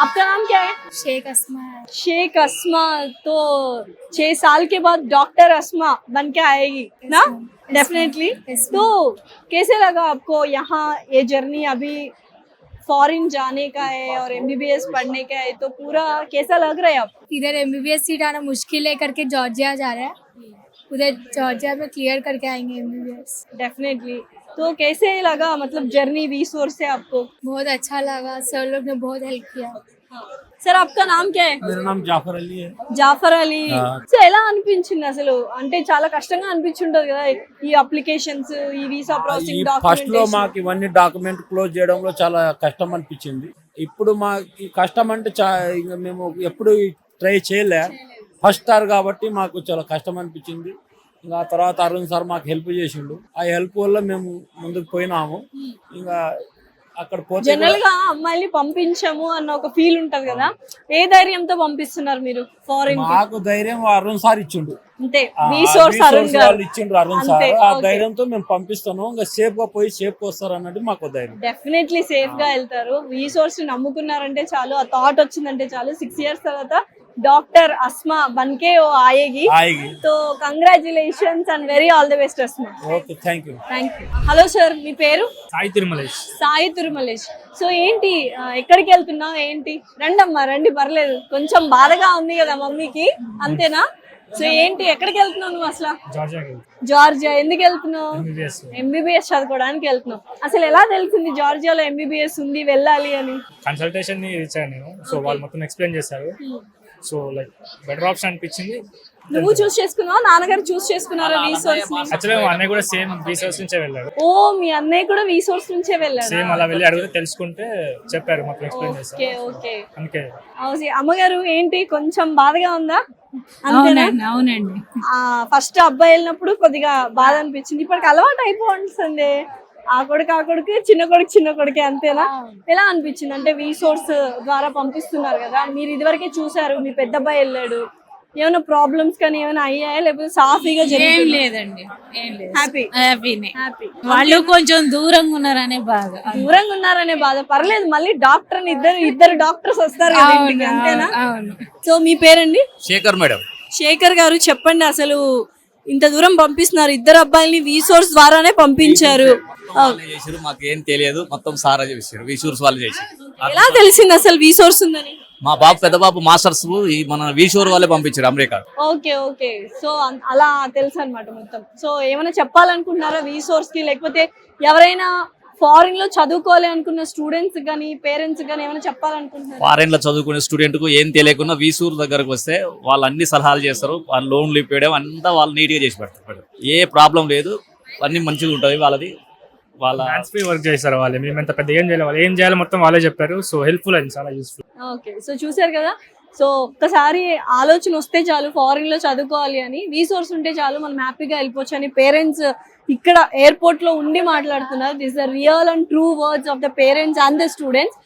आपका नाम क्या है? शेख अस्मा है। शेख अस्मा। तो 6 साल के बाद डॉक्टर अस्मा बन के आएगी ना, डेफिनेटली। तो कैसे लगा आपको यहाँ ये जर्नी? अभी फॉरेन जाने का है और एमबीबीएस पढ़ने का है, तो पूरा कैसा लग रहा है आपको? इधर एमबीबीएस सीट आना मुश्किल है करके जॉर्जिया जा रहा है, उधर जॉर्जिया में क्लियर करके आएंगे एमबीबीएस। डेफिनेटली। तो कैसे लगा मतलब जर्नी वीसोर्स से आपको? बहुत अच्छा लगा, सर लोग ने बहुत हेल्प किया। सर आपका नाम क्या है? मेरा नाम जाफर अली है. జాఫర్ అలీ. సో ఎలా అనిపించింది అసలు? అంటే చాలా కష్టంగా అనిపించుంటది కదా ఈ అప్లికేషన్స్, ఈ వీసా ప్రాసెసింగ్, ఫస్ట్ లో డాక్యుమెంటేషన్. మాకు ఇవన్నీ డాక్యుమెంట్ క్లోజ్ చేయడంలో చాలా కష్టం అనిపించింది. ఇప్పుడు మాకు కష్టం అంటే ఇంకా మేము ఎప్పుడు ట్రై చేయలే, ఫస్ట్ సార్ కాబట్టి మాకు చాలా కష్టం అనిపించింది. ఇంకా తర్వాత అరుణ్ సార్ మాకు హెల్ప్ చేసిండు. ఆ హెల్ప్ వల్ల మేము ముందుకు పోయినాము. ఇంకా అక్కడ పోతే జనరల్ గా అమ్మాయిని పంపించాము అన్న ఒక ఫీల్ ఉంటది కదా, ఏ ధైర్యంతో పంపిస్తున్నారు మీరు ఫారెన్ కి? మాకు ధైర్యం అరుణ్ సార్ ఇచ్చిండు. అంతే, రీసోర్స్ అరుణ్ గారు వాళ్ళు ఇచ్చిండ్రు అరుణ్ సార్. అంతే, ఆ ఓకే. ధైర్యంతో మేము పంపిస్తాను. ఇంకా సేఫ్ గా పోయి సేఫ్ గా వస్తారు అన్నట్టు మాకు ధైర్యం. డెఫినెట్లీ సేఫ్ గా వెళ్తారు. రీసోర్స్ నమ్ముకున్నారంటే చాలు, ఆ థాట్ వచ్చిందంటే చాలు. 6 years తర్వాత డాక్టర్ అస్మా బన్కే ఓ ఆయేగి. ఆయేగి. So congratulations and very all the best Asma. Okay, thank you. Thank you. Hello sir, మీ పేరు? సాయి తిరుమలేష్. సాయి తిరుమలేష్. సో ఏంటి, ఎక్కడికి వెళ్తున్నావు ఏంటి? రండమ్మా రండి, పర్లేదు. కొంచెం బాధగా ఉంది కదా మమ్మీకి, అంతేనా? సో ఏంటి, ఎక్కడికి వెళ్తున్నావు నువ్వు అసలు? జార్జియాకి జార్జియా. ఎందుకు వెళ్తున్నావు? ఎంబీబీఎస్. ఎంబీబీఎస్ చదువుకోవడానికి వెళ్తున్నావు. అసలు ఎలా తెలిసింది జార్జియాలో ఎంబీబీఎస్ ఉంది, వెళ్ళాలి అని? కన్సల్టేషన్ ని ఇచ్చాను నేను. సో వాళ్ళు మొత్తం ఎక్స్ప్లెయిన్ చేశారు. సో లైక్ బెటర్ ఆప్షన్ అనిపించింది. నువ్వు చూస్ చేసుకున్నావా, నాన్నగారు చూస్ చేసుకున్నారా రీసోర్స్ ని? యాక్చువల్లీ మా అన్నయ్య కూడా సేమ్ రీసోర్స్ నుంచే వెళ్ళాడు. ఓ, మీ అన్నయ్య కూడా రీసోర్స్ నుంచే వెళ్ళాడు. సేమ్ అలా వెళ్ళి అడిగితే తెలుసుకుంటే చెప్పారు, మొత్తం ఎక్స్ప్లెయిన్ చేశారు. Okay okay. అందుకే అమ్మగారు ఏంటి, కొంచెం బాధగా ఉందా? అంతేనా? అవునండి. ఫస్ట్ అబ్బాయి వెళ్ళినప్పుడు కొద్దిగా బాధ అనిపించింది, ఇప్పటికి అలవాటు అయిపోతుంది. ఆ కొడుకు చిన్న కొడుకే, అంతేనా? ఎలా అనిపించింది అంటే రీసోర్స్ ద్వారా పంపిస్తున్నారు కదా, మీరు ఇదివరకే చూసారు, మీ పెద్ద అబ్బాయి వెళ్ళాడు, ఏమైనా ప్రాబ్లమ్స్ కానీ ఏమైనా అయ్యాయా, లేకపోతే సాఫీగా ఏం జరిగింది? లేదండి, ఏం లేదు. హ్యాపీ హ్యాపీనే. హ్యాపీ. వాళ్ళు కొంచెం దూరంగా ఉన్నారనే బాధ. దూరంగా ఉన్నారనే బాధ. పర్లేదు, మళ్ళీ డాక్టర్ ఇద్దరు డాక్టర్స్ వస్తారు కదా ఇంటికి, అంతేనా? అవును. సో మీ పేరండి? శేఖర్ మేడం. శేఖర్ గారు, చెప్పండి అసలు ఇంత దూరం పంపిస్తున్నారు, ఇద్దరు అబ్బాయిల్ని వీసోర్స్ ద్వారానే పంపించారు. చేసారు, మాకు ఏం తెలియదు, మొత్తం సారా చేసారు, వీసూర్స్ వాళ్ళు చేసారు. ఎలా తెలిసింది అసలు వీసోర్స్ ఉందని? మా బాబు పెద్ద బాబు మాస్టర్స్ ఈ మన వీసూర్ వాళ్ళే పంపించారు అమెరికా. Okay okay. సో అలా తెలుసు అనమాట మొత్తం. సో ఏమైనా చెప్పాలనుకుంటున్నారా వీసోర్స్ కి, లేకపోతే ఎవరైనా ఫారిన్ లో చదువుకోవాలి అనుకున్న స్టూడెంట్స్ గానీ పేరెంట్స్ గానీ ఏమైనా చెప్పాలనుకుంటున్నారా? ఫారెన్ లో చదువుకునే స్టూడెంట్ కు ఏం తెలియకుండా వీసూర్ దగ్గరకు వస్తే వాళ్ళు అన్ని సలహాలు చేస్తారు, వాళ్ళు లోన్లు ఇప్పేయడం అంతా వాళ్ళు నీట్ గా చేసి పెడతారు. ఏ ప్రాబ్లం లేదు, అన్ని మంచిగా ఉంటుంది వాళ్ళది. వాళ్ళ హ్యాండ్స్ ఫ్రీ వర్క్ చేశారు వాళ్ళు. మేము ఎంత పెద్ద ఏం చేయాలి, వాళ్ళు ఏం చేయాలో మొత్తం వాళ్ళే చెప్పారు. సో హెల్ప్ఫుల్ అయింది, చాలా యూస్ఫుల్. ఓకే. సో చూసారు కదా, సో ఒక్కసారి ఆలోచన వస్తే చాలు ఫారిన్ లో చదువుకోవాలి అని, రీసోర్స్ ఉంటే చాలు మనం హ్యాపీగా వెళ్ళిపోవచ్చు అని పేరెంట్స్ ఇక్కడ ఎయిర్పోర్ట్ లో ఉండి మాట్లాడుతున్నారు. This the real and true words of the parents and the students.